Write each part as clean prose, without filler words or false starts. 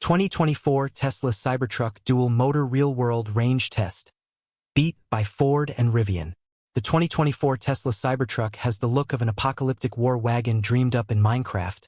2024 Tesla Cybertruck Dual Motor Real-World Range Test. Beat by Ford and Rivian. The 2024 Tesla Cybertruck has the look of an apocalyptic war wagon dreamed up in Minecraft.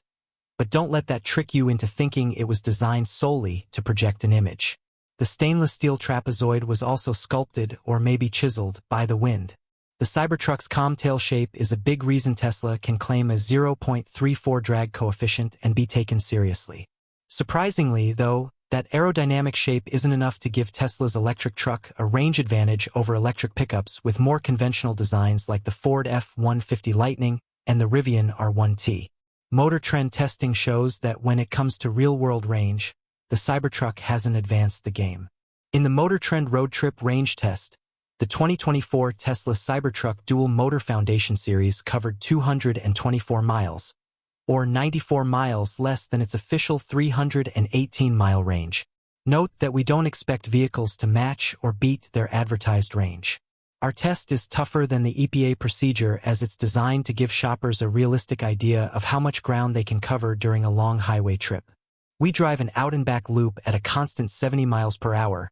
But don't let that trick you into thinking it was designed solely to project an image. The stainless steel trapezoid was also sculpted, or maybe chiseled, by the wind. The Cybertruck's calm tail shape is a big reason Tesla can claim a 0.34 drag coefficient and be taken seriously. Surprisingly, though, that aerodynamic shape isn't enough to give Tesla's electric truck a range advantage over electric pickups with more conventional designs like the Ford F-150 Lightning and the Rivian R1T. Motor Trend testing shows that when it comes to real-world range, the Cybertruck hasn't advanced the game. In the Motor Trend Road Trip Range Test, the 2024 Tesla Cybertruck Dual Motor Foundation Series covered 224 miles, or 94 miles less than its official 318-mile range. Note that we don't expect vehicles to match or beat their advertised range. Our test is tougher than the EPA procedure as it's designed to give shoppers a realistic idea of how much ground they can cover during a long highway trip. We drive an out-and-back loop at a constant 70 miles per hour,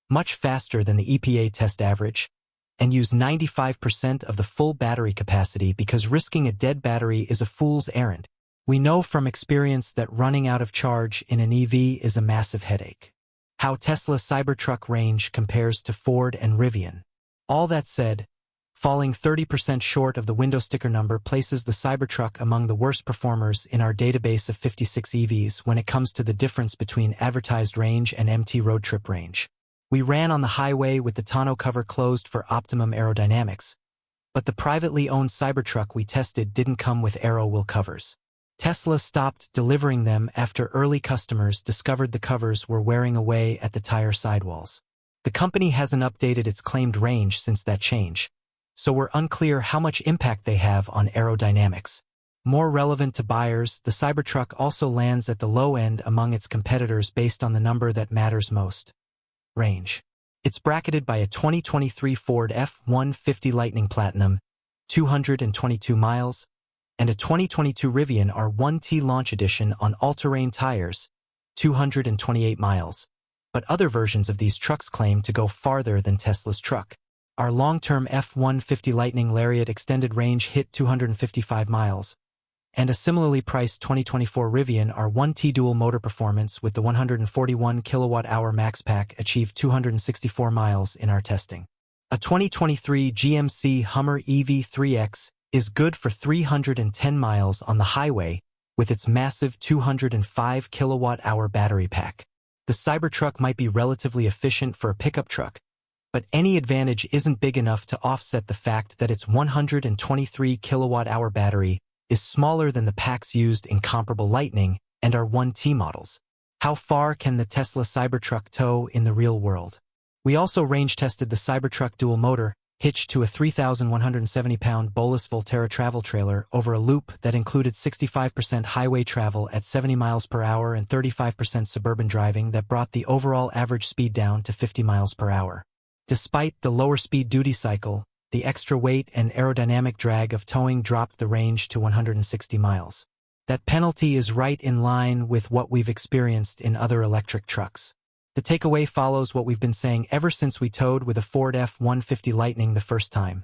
much faster than the EPA test average, and use 95% of the full battery capacity because risking a dead battery is a fool's errand. We know from experience that running out of charge in an EV is a massive headache. How Tesla Cybertruck range compares to Ford and Rivian. All that said, falling 30% short of the window sticker number places the Cybertruck among the worst performers in our database of 56 EVs when it comes to the difference between advertised range and MT road trip range. We ran on the highway with the tonneau cover closed for optimum aerodynamics, but the privately owned Cybertruck we tested didn't come with aero wheel covers. Tesla stopped delivering them after early customers discovered the covers were wearing away at the tire sidewalls. The company hasn't updated its claimed range since that change, so we're unclear how much impact they have on aerodynamics. More relevant to buyers, the Cybertruck also lands at the low end among its competitors based on the number that matters most: range. It's bracketed by a 2023 Ford F-150 Lightning Platinum, 222 miles, and a 2022 Rivian R1T Launch Edition on all-terrain tires, 228 miles. But other versions of these trucks claim to go farther than Tesla's truck. Our long-term F-150 Lightning Lariat extended range hit 255 miles, and a similarly priced 2024 Rivian R1T Dual Motor Performance with the 141 kilowatt-hour max pack achieved 264 miles in our testing. A 2023 GMC Hummer EV3X is good for 310 miles on the highway with its massive 205 kilowatt-hour battery pack. The Cybertruck might be relatively efficient for a pickup truck, but any advantage isn't big enough to offset the fact that its 123 kilowatt-hour battery is smaller than the packs used in comparable Lightning and R1T models. How far can the Tesla Cybertruck tow in the real world? We also range tested the Cybertruck Dual Motor, hitched to a 3,170-pound Bolus Volterra travel trailer over a loop that included 65% highway travel at 70 miles per hour and 35% suburban driving that brought the overall average speed down to 50 miles per hour. Despite the lower speed duty cycle, the extra weight and aerodynamic drag of towing dropped the range to 160 miles. That penalty is right in line with what we've experienced in other electric trucks. The takeaway follows what we've been saying ever since we towed with a Ford F-150 Lightning the first time.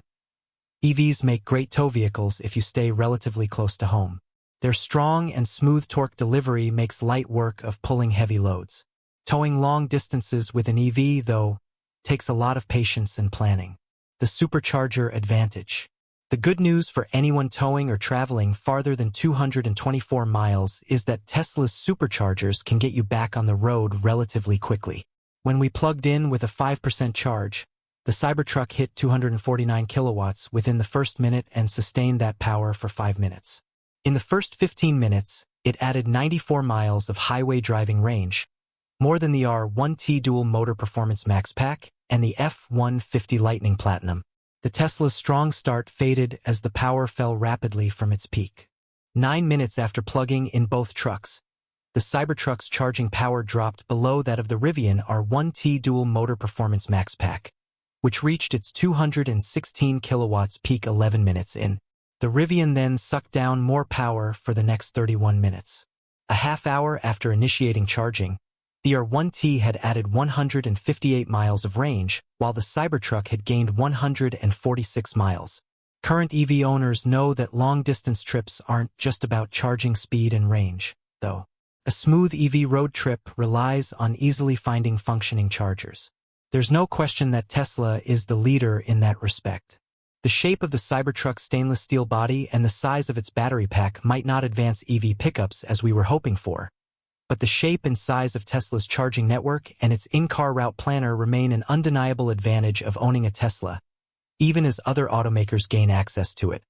EVs make great tow vehicles if you stay relatively close to home. Their strong and smooth torque delivery makes light work of pulling heavy loads. Towing long distances with an EV, though, takes a lot of patience and planning. The supercharger advantage. The good news for anyone towing or traveling farther than 224 miles is that Tesla's superchargers can get you back on the road relatively quickly. When we plugged in with a 5% charge, the Cybertruck hit 249 kilowatts within the first minute and sustained that power for 5 minutes. In the first 15 minutes, it added 94 miles of highway driving range, more than the R1T Dual Motor Performance Max Pack and the F-150 Lightning Platinum. The Tesla's strong start faded as the power fell rapidly from its peak. 9 minutes after plugging in both trucks, the Cybertruck's charging power dropped below that of the Rivian R1T Dual Motor Performance Max Pack, which reached its 216 kilowatts peak 11 minutes in. The Rivian then sucked down more power for the next 31 minutes. A half hour after initiating charging, The R1T had added 158 miles of range, while the Cybertruck had gained 146 miles. Current EV owners know that long-distance trips aren't just about charging speed and range, though. A smooth EV road trip relies on easily finding functioning chargers. There's no question that Tesla is the leader in that respect. The shape of the Cybertruck's stainless steel body and the size of its battery pack might not advance EV pickups as we were hoping for, but the shape and size of Tesla's charging network and its in-car route planner remain an undeniable advantage of owning a Tesla, even as other automakers gain access to it.